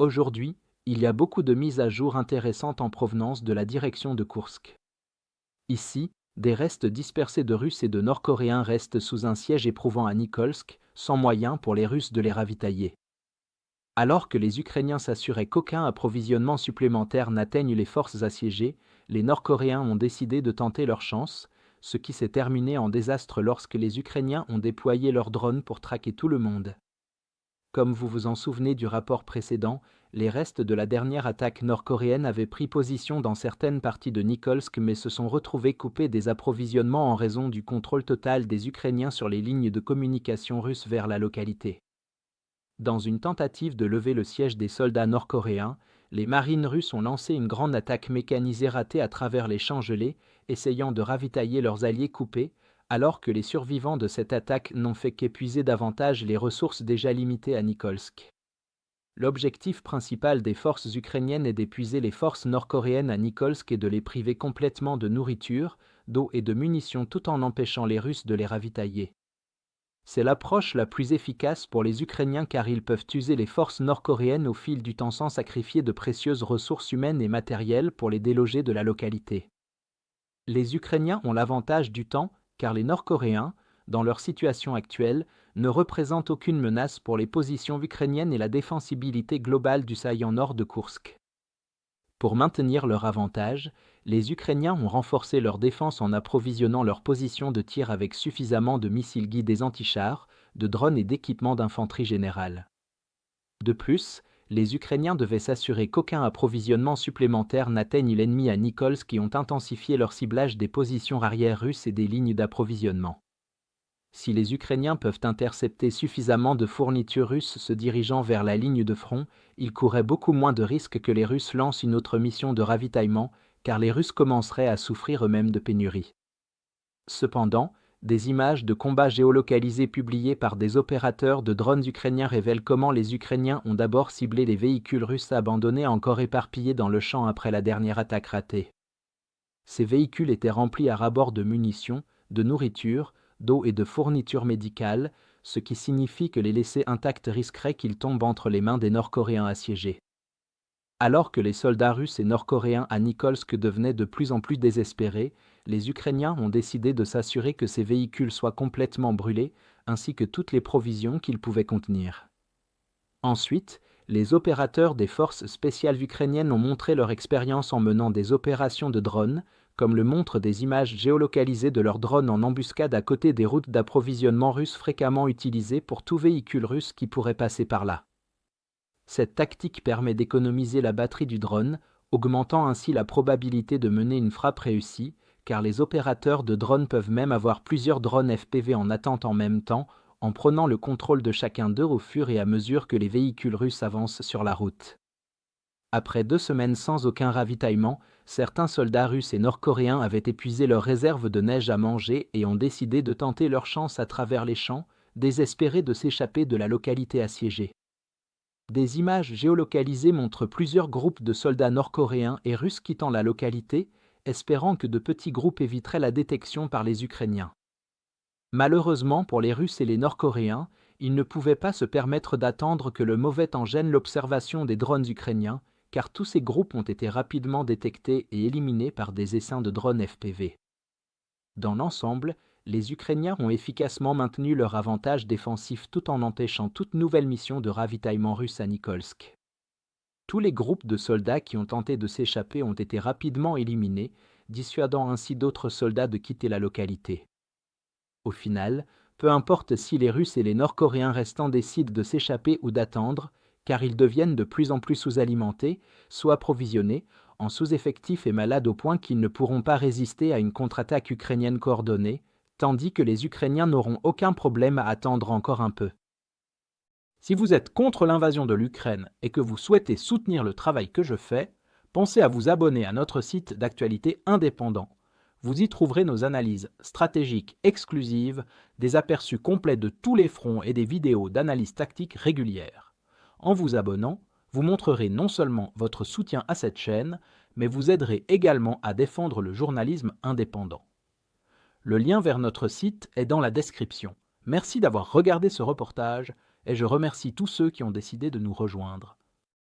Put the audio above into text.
Aujourd'hui, il y a beaucoup de mises à jour intéressantes en provenance de la direction de Koursk. Ici, des restes dispersés de Russes et de Nord-Coréens restent sous un siège éprouvant à Nikolsk, sans moyen pour les Russes de les ravitailler. Alors que les Ukrainiens s'assuraient qu'aucun approvisionnement supplémentaire n'atteigne les forces assiégées, les Nord-Coréens ont décidé de tenter leur chance, ce qui s'est terminé en désastre lorsque les Ukrainiens ont déployé leurs drones pour traquer tout le monde. Comme vous vous en souvenez du rapport précédent, les restes de la dernière attaque nord-coréenne avaient pris position dans certaines parties de Nikolsk mais se sont retrouvés coupés des approvisionnements en raison du contrôle total des Ukrainiens sur les lignes de communication russes vers la localité. Dans une tentative de lever le siège des soldats nord-coréens, les marines russes ont lancé une grande attaque mécanisée ratée à travers les champs gelés, essayant de ravitailler leurs alliés coupés, alors que les survivants de cette attaque n'ont fait qu'épuiser davantage les ressources déjà limitées à Nikolsk. L'objectif principal des forces ukrainiennes est d'épuiser les forces nord-coréennes à Nikolsk et de les priver complètement de nourriture, d'eau et de munitions tout en empêchant les Russes de les ravitailler. C'est l'approche la plus efficace pour les Ukrainiens car ils peuvent user les forces nord-coréennes au fil du temps sans sacrifier de précieuses ressources humaines et matérielles pour les déloger de la localité. Les Ukrainiens ont l'avantage du temps car les Nord-Coréens, dans leur situation actuelle, ne représentent aucune menace pour les positions ukrainiennes et la défensibilité globale du saillant nord de Koursk. Pour maintenir leur avantage, les Ukrainiens ont renforcé leur défense en approvisionnant leurs positions de tir avec suffisamment de missiles guidés anti-chars, de drones et d'équipements d'infanterie générale. De plus, les Ukrainiens devaient s'assurer qu'aucun approvisionnement supplémentaire n'atteigne l'ennemi à Nikolsk et ont intensifié leur ciblage des positions arrières russes et des lignes d'approvisionnement. Si les Ukrainiens peuvent intercepter suffisamment de fournitures russes se dirigeant vers la ligne de front, ils couraient beaucoup moins de risques que les Russes lancent une autre mission de ravitaillement, car les Russes commenceraient à souffrir eux-mêmes de pénurie. Cependant, des images de combats géolocalisés publiées par des opérateurs de drones ukrainiens révèlent comment les Ukrainiens ont d'abord ciblé les véhicules russes abandonnés encore éparpillés dans le champ après la dernière attaque ratée. Ces véhicules étaient remplis à ras-bord de munitions, de nourriture, d'eau et de fournitures médicales, ce qui signifie que les laisser intacts risquerait qu'ils tombent entre les mains des Nord-Coréens assiégés. Alors que les soldats russes et nord-coréens à Nikolsk devenaient de plus en plus désespérés, les Ukrainiens ont décidé de s'assurer que ces véhicules soient complètement brûlés, ainsi que toutes les provisions qu'ils pouvaient contenir. Ensuite, les opérateurs des forces spéciales ukrainiennes ont montré leur expérience en menant des opérations de drones, comme le montrent des images géolocalisées de leurs drones en embuscade à côté des routes d'approvisionnement russes fréquemment utilisées pour tout véhicule russe qui pourrait passer par là. Cette tactique permet d'économiser la batterie du drone, augmentant ainsi la probabilité de mener une frappe réussie, car les opérateurs de drones peuvent même avoir plusieurs drones FPV en attente en même temps, en prenant le contrôle de chacun d'eux au fur et à mesure que les véhicules russes avancent sur la route. Après 2 semaines sans aucun ravitaillement, certains soldats russes et nord-coréens avaient épuisé leurs réserves de neige à manger et ont décidé de tenter leur chance à travers les champs, désespérés de s'échapper de la localité assiégée. Des images géolocalisées montrent plusieurs groupes de soldats nord-coréens et russes quittant la localité, espérant que de petits groupes éviteraient la détection par les Ukrainiens. Malheureusement pour les Russes et les Nord-Coréens, ils ne pouvaient pas se permettre d'attendre que le mauvais temps gêne l'observation des drones ukrainiens, car tous ces groupes ont été rapidement détectés et éliminés par des essaims de drones FPV. Dans l'ensemble, les Ukrainiens ont efficacement maintenu leur avantage défensif tout en empêchant toute nouvelle mission de ravitaillement russe à Nikolsk. Tous les groupes de soldats qui ont tenté de s'échapper ont été rapidement éliminés, dissuadant ainsi d'autres soldats de quitter la localité. Au final, peu importe si les Russes et les Nord-Coréens restants décident de s'échapper ou d'attendre, car ils deviennent de plus en plus sous-alimentés, soit approvisionnés, en sous-effectifs et malades au point qu'ils ne pourront pas résister à une contre-attaque ukrainienne coordonnée, tandis que les Ukrainiens n'auront aucun problème à attendre encore un peu. Si vous êtes contre l'invasion de l'Ukraine et que vous souhaitez soutenir le travail que je fais, pensez à vous abonner à notre site d'actualité indépendant. Vous y trouverez nos analyses stratégiques exclusives, des aperçus complets de tous les fronts et des vidéos d'analyse tactique régulières. En vous abonnant, vous montrerez non seulement votre soutien à cette chaîne, mais vous aiderez également à défendre le journalisme indépendant. Le lien vers notre site est dans la description. Merci d'avoir regardé ce reportage et je remercie tous ceux qui ont décidé de nous rejoindre.